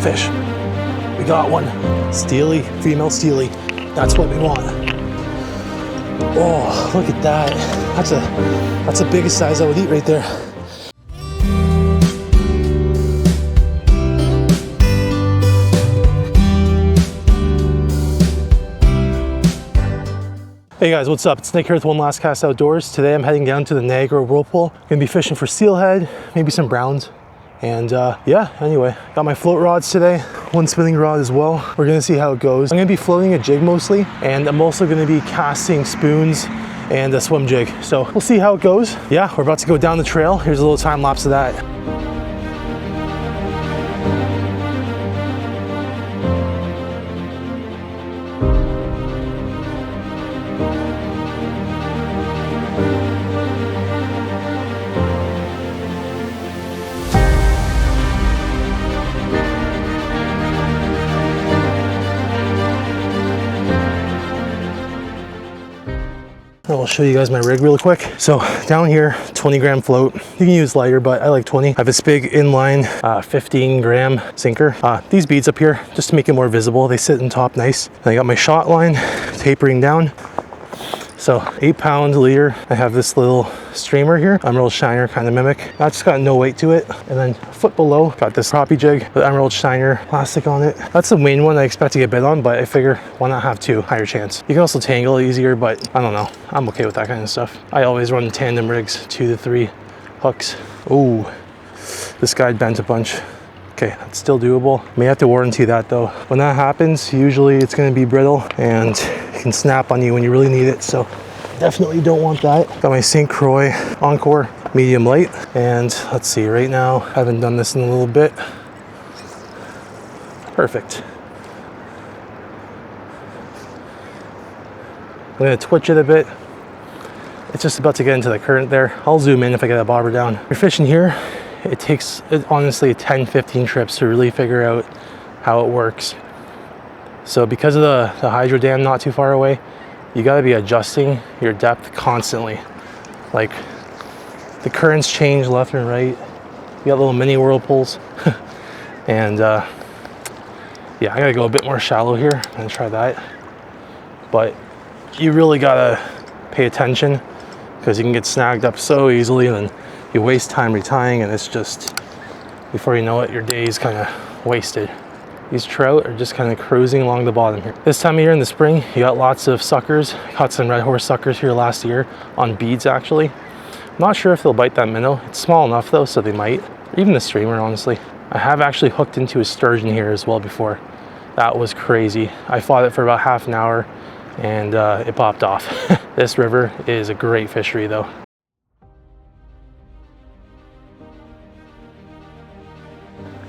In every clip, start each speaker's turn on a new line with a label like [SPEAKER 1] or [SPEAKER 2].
[SPEAKER 1] fish. We got one. Steely, female steely. That's what we want. Oh, look at that. That's the biggest size I would eat right there. Hey guys, what's up? It's Nick here with One Last Cast Outdoors. Today I'm heading down to the Niagara Whirlpool. Gonna be fishing for steelhead, maybe some browns. And yeah, anyway, got my float rods today, one spinning rod as well. We're gonna see how it goes. I'm gonna be floating a jig mostly, and I'm also gonna be casting spoons and a swim jig. So we'll see how it goes. Yeah, we're about to go down the trail. Here's a little time lapse of that. I'll show you guys my rig real quick. So down here, 20 gram float. You can use lighter, but I like 20. I have this big inline 15 gram sinker. These beads up here, just to make it more visible, they sit in top nice. And I got my shot line tapering down. So 8-pound leader. I have this little streamer here, Emerald Shiner kind of mimic. That's got no weight to it. And then a foot below, got this crappie jig with Emerald Shiner plastic on it. That's the main one I expect to get bit on, but I figure why not have two, higher chance. You can also tangle easier, but I don't know. I'm okay with that kind of stuff. I always run tandem rigs, 2 to 3 hooks. Ooh, this guy bent a bunch. Okay, that's still doable. May have to warranty that though. When that happens, usually it's gonna be brittle and it can snap on you when you really need it. So definitely don't want that. Got my St. Croix Encore medium light. And let's see, right now, I haven't done this in a little bit. Perfect. I'm gonna twitch it a bit. It's just about to get into the current there. I'll zoom in if I get a bobber down. If you're fishing here, it takes honestly 10-15 trips to really figure out how it works. So because of the hydro dam not too far away, you got to be adjusting your depth constantly. Like the currents change left and right. You got little mini whirlpools. And yeah, I gotta go a bit more shallow here and try that. But you really gotta pay attention because you can get snagged up so easily, and then you waste time retying, and it's just, before you know it, your day is kind of wasted. These trout are just kind of cruising along the bottom here. This time of year in the spring, you got lots of suckers. Caught some red horse suckers here last year on beads actually. I'm not sure if they'll bite that minnow. It's small enough though, so they might. Even the streamer, honestly. I have actually hooked into a sturgeon here as well before. That was crazy. I fought it for about half an hour and it popped off. This river is a great fishery though.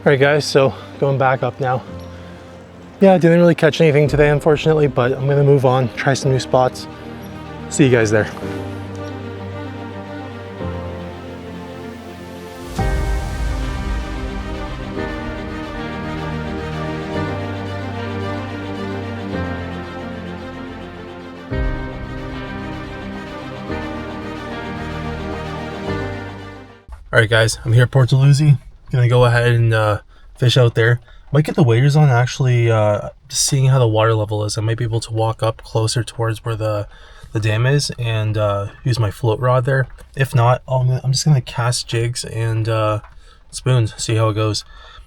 [SPEAKER 1] All right guys, so going back up now. Yeah, I didn't really catch anything today unfortunately, but I'm gonna move on, try some new spots. See you guys there. All right guys, I'm here at Port Dalhousie. Gonna go ahead and fish out there. Might get the waders on actually, just seeing how the water level is. I might be able to walk up closer towards where the dam is and use my float rod there. If not, I'm just gonna cast jigs and spoons, see how it goes.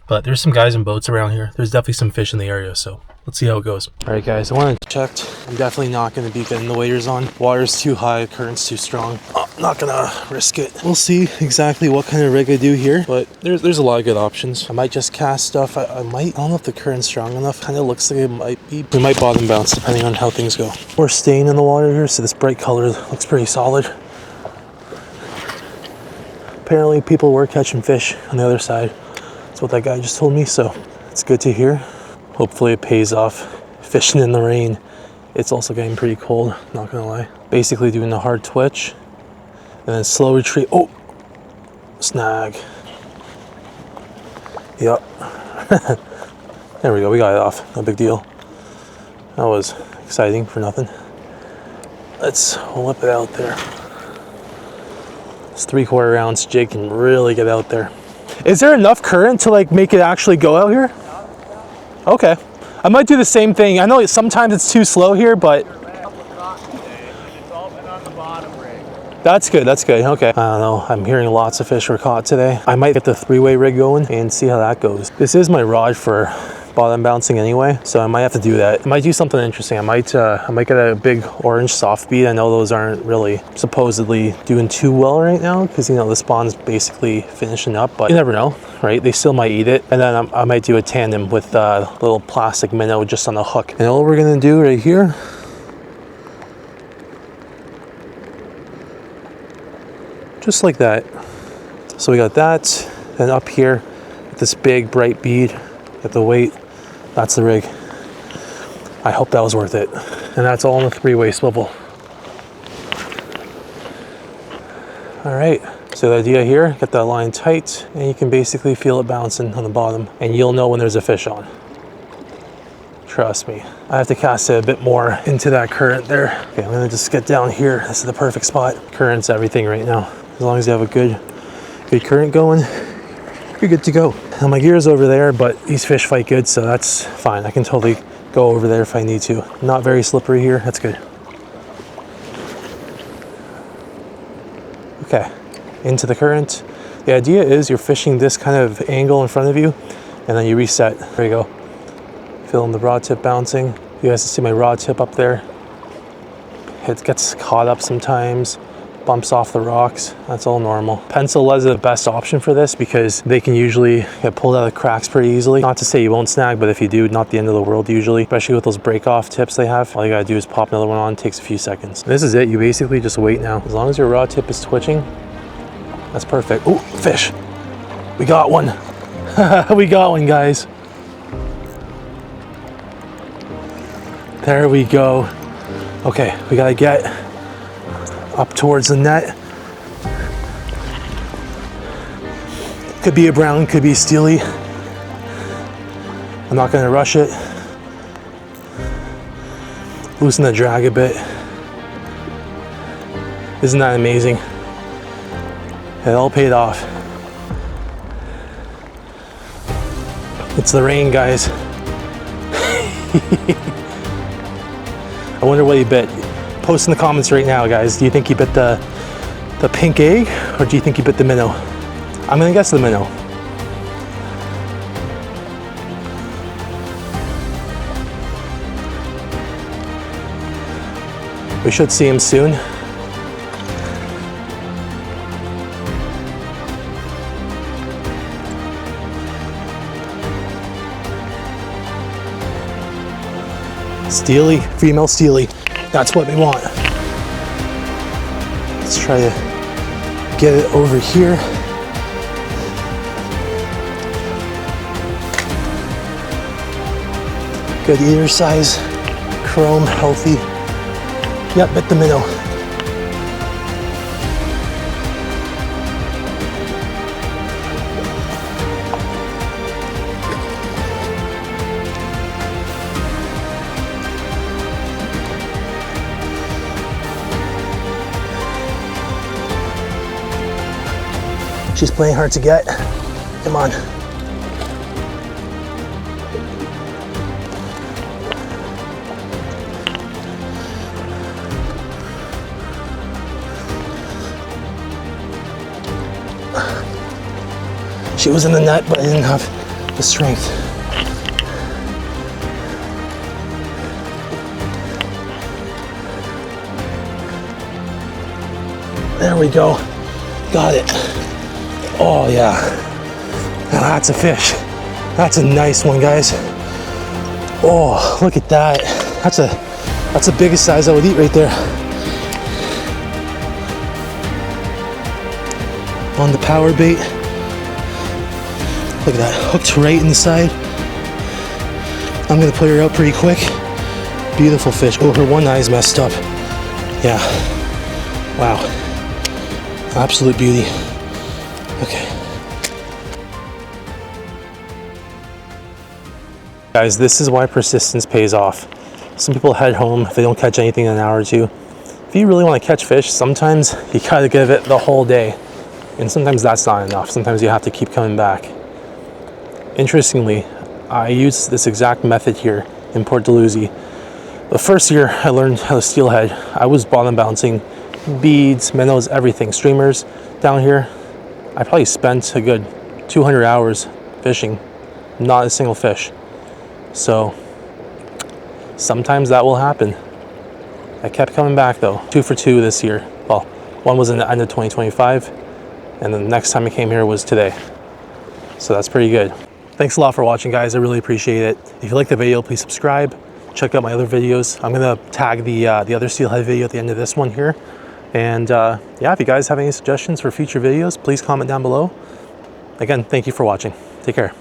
[SPEAKER 1] But there's some guys in boats around here. There's definitely some fish in the area, so let's see how it goes. All right guys, I want to check. I'm definitely not going to be getting the waders on. Water's too high, current's too strong. I'm not gonna risk it. We'll see exactly what kind of rig I do here, but there's a lot of good options. I might just cast stuff. I don't know if the current's strong enough. Kind of looks like it might be. We might bottom bounce depending on how things go. We're staying in the water here, so this bright color looks pretty solid. Apparently people were catching fish on the other side. That's what that guy just told me, so it's good to hear. Hopefully it pays off. Fishing in the rain, it's also getting pretty cold, not gonna lie. Basically doing the hard twitch and then slow retreat. Oh, snag. Yep. There we go, we got it off, no big deal. That was exciting for nothing. Let's whip it out there. This 3/4 ounce jig can really get out there. Is there enough current to like make it actually go out here? Okay. I might do the same thing. I know sometimes it's too slow here, but that's good, that's good. Okay. I don't know, I'm hearing lots of fish were caught today. I might get the 3-way rig going and see how that goes. This is my rod for bottom bouncing anyway, so I might have to do that. I might do something interesting. I might get a big orange soft bead. I know those aren't really supposedly doing too well right now because, you know, the spawn's basically finishing up, but you never know, right? They still might eat it. And then I might do a tandem with a little plastic minnow just on a hook. And all we're gonna do right here, just like that. So we got that, and up here, this big bright bead at the weight, that's the rig. I hope that was worth it. And that's all in the 3-way swivel. All right, so the idea here, get that line tight, and you can basically feel it bouncing on the bottom, and you'll know when there's a fish on. Trust me. I have to cast it a bit more into that current there. Okay, I'm gonna just get down here. This is the perfect spot. Current's everything right now. As long as you have a good current going, you're good to go. Now my gear's over there, but these fish fight good, so that's fine. I can totally go over there if I need to. Not very slippery here, that's good. Okay, into the current. The idea is you're fishing this kind of angle in front of you, and then you reset. There you go. Feeling the rod tip bouncing. You guys can see my rod tip up there. It gets caught up sometimes. Bumps off the rocks, that's all normal. Pencil lead is the best option for this because they can usually get pulled out of cracks pretty easily. Not to say you won't snag, but if you do, not the end of the world usually, especially with those break off tips they have. All you gotta do is pop another one on, it takes a few seconds. This is it, you basically just wait now. As long as your rod tip is twitching, that's perfect. Oh, fish, we got one. We got one, guys. There we go. Okay, we gotta get up towards the net. Could be a brown, could be a steely. I'm not gonna rush it. Loosen the drag a bit. Isn't that amazing? It all paid off. It's the rain, guys. I wonder what he bit. Post in the comments right now, guys. Do you think he bit the pink egg, or do you think he bit the minnow? I'm gonna guess the minnow. We should see him soon. Steely, female steely. That's what we want. Let's try to get it over here. Good ear size, chrome, healthy. Yep, bit the minnow. She's playing hard to get. Come on. She was in the net, but I didn't have the strength. There we go. Got it. Oh yeah, now that's a fish. That's a nice one, guys. Oh, look at that. That's the biggest size I would eat right there. On the power bait. Look at that, hooked right in the side. I'm gonna put her out pretty quick. Beautiful fish. Oh, her one eye's messed up. Yeah, wow. Absolute beauty. Okay. Guys, this is why persistence pays off. Some people head home if they don't catch anything in an hour or two. If you really want to catch fish, sometimes you gotta give it the whole day. And sometimes that's not enough. Sometimes you have to keep coming back. Interestingly, I used this exact method here in Port Dalhousie. The first year I learned how to steelhead, I was bottom bouncing beads, minnows, everything, streamers down here. I probably spent a good 200 hours fishing, not a single fish. So sometimes that will happen. I kept coming back though, 2 for 2 this year. Well, one was in the end of 2025, and then the next time I came here was today. So that's pretty good. Thanks a lot for watching, guys. I really appreciate it. If you like the video, please subscribe. Check out my other videos. I'm gonna tag the other steelhead video at the end of this one here. And yeah, if you guys have any suggestions for future videos, please comment down below. Again, thank you for watching. Take care.